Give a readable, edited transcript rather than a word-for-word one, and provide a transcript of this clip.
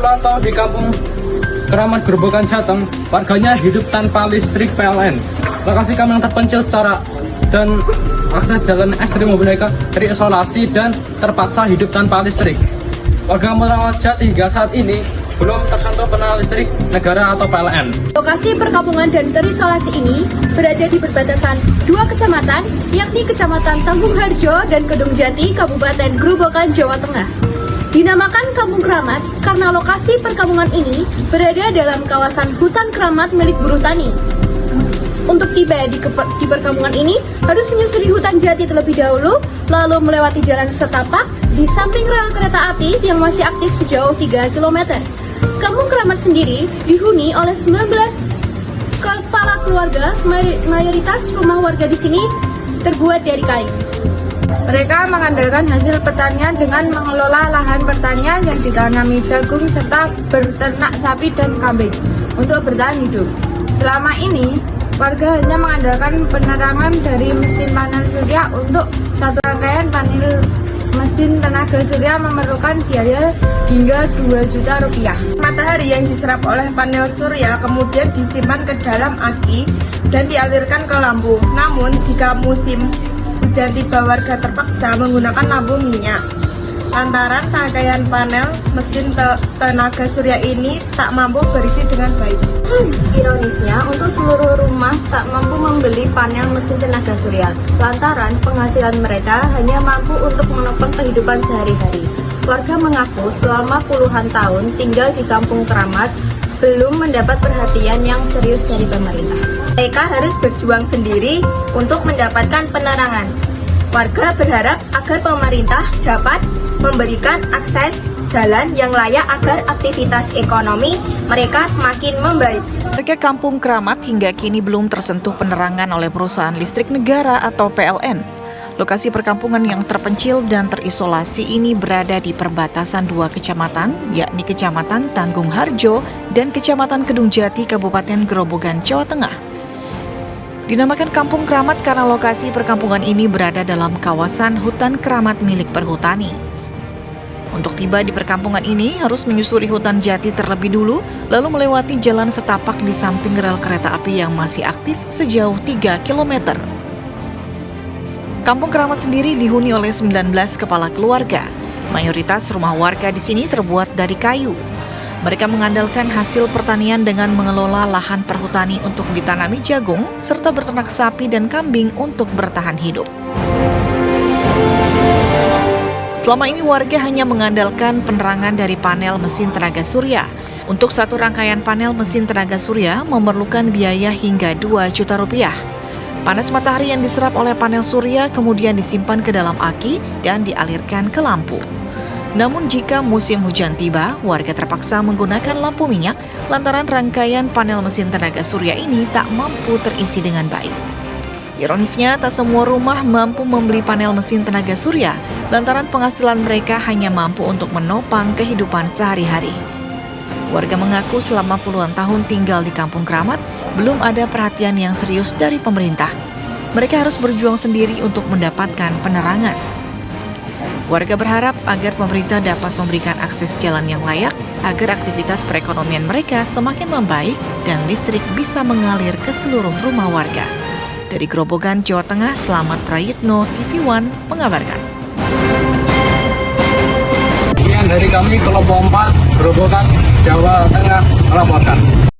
Sulanto di Kampung Keramat Grobogan Jateng, warganya hidup tanpa listrik PLN. Lokasi kami yang terpencil secara dan akses jalan ekstrim mereka terisolasi dan terpaksa hidup tanpa listrik. Warga merawat Jati hingga saat ini belum tersentuh panel listrik negara atau PLN. Lokasi perkampungan dan terisolasi ini berada di perbatasan dua kecamatan, yakni Kecamatan Tanggung Harjo dan Kedung Jati, Kabupaten Grobogan, Jawa Tengah. Dinamakan Kampung Keramat karena lokasi perkampungan ini berada dalam kawasan hutan keramat milik buruh tani. Untuk tiba di perkampungan ini harus menyusuri hutan jati terlebih dahulu, lalu melewati jalan setapak di samping rel kereta api yang masih aktif sejauh 3 km. Kampung Keramat sendiri dihuni oleh 19 kepala keluarga, mayoritas rumah warga di sini terbuat dari kayu. Mereka mengandalkan hasil pertanian dengan mengelola lahan pertanian yang ditanami jagung serta berternak sapi dan kambing untuk bertahan hidup. Selama ini, warga hanya mengandalkan penerangan dari mesin panel surya. Untuk satu rangkaian panel mesin tenaga surya memerlukan biaya hingga 2 juta rupiah. Matahari yang diserap oleh panel surya kemudian disimpan ke dalam aki dan dialirkan ke lampu. Namun jika musim hujan tiba, warga terpaksa menggunakan lampu minyak. Lantaran rangkaian panel mesin tenaga surya ini tak mampu berisi dengan baik. Ironisnya, untuk seluruh rumah tak mampu membeli panel mesin tenaga surya, lantaran penghasilan mereka hanya mampu untuk menopang kehidupan sehari-hari. Warga mengaku selama puluhan tahun tinggal di Kampung Keramat belum mendapat perhatian yang serius dari pemerintah. Mereka harus berjuang sendiri untuk mendapatkan penerangan. Warga berharap agar pemerintah dapat memberikan akses jalan yang layak agar aktivitas ekonomi mereka semakin membaik. Warga Kampung Keramat hingga kini belum tersentuh penerangan oleh perusahaan listrik negara atau PLN. Lokasi perkampungan yang terpencil dan terisolasi ini berada di perbatasan dua kecamatan, yakni Kecamatan Tanggung Harjo dan Kecamatan Kedung Jati, Kabupaten Grobogan, Jawa Tengah. Dinamakan Kampung Keramat karena lokasi perkampungan ini berada dalam kawasan hutan keramat milik perhutani. Untuk tiba di perkampungan ini harus menyusuri hutan jati terlebih dulu, lalu melewati jalan setapak di samping rel kereta api yang masih aktif sejauh 3 km. Kampung Keramat sendiri dihuni oleh 19 kepala keluarga. Mayoritas rumah warga di sini terbuat dari kayu. Mereka mengandalkan hasil pertanian dengan mengelola lahan perhutani untuk ditanami jagung, serta berternak sapi dan kambing untuk bertahan hidup. Selama ini warga hanya mengandalkan penerangan dari panel mesin tenaga surya. Untuk satu rangkaian panel mesin tenaga surya memerlukan biaya hingga 2 juta rupiah. Panas matahari yang diserap oleh panel surya kemudian disimpan ke dalam aki dan dialirkan ke lampu. Namun jika musim hujan tiba, warga terpaksa menggunakan lampu minyak lantaran rangkaian panel mesin tenaga surya ini tak mampu terisi dengan baik. Ironisnya, tak semua rumah mampu membeli panel mesin tenaga surya lantaran penghasilan mereka hanya mampu untuk menopang kehidupan sehari-hari. Warga mengaku selama puluhan tahun tinggal di Kampung Keramat, belum ada perhatian yang serius dari pemerintah. Mereka harus berjuang sendiri untuk mendapatkan penerangan. Warga berharap agar pemerintah dapat memberikan akses jalan yang layak agar aktivitas perekonomian mereka semakin membaik dan listrik bisa mengalir ke seluruh rumah warga. Dari Grobogan, Jawa Tengah, Selamat Prayitno, TV One mengabarkan. Sekian dari kami kelompok 4 Grobogan, Jawa Tengah.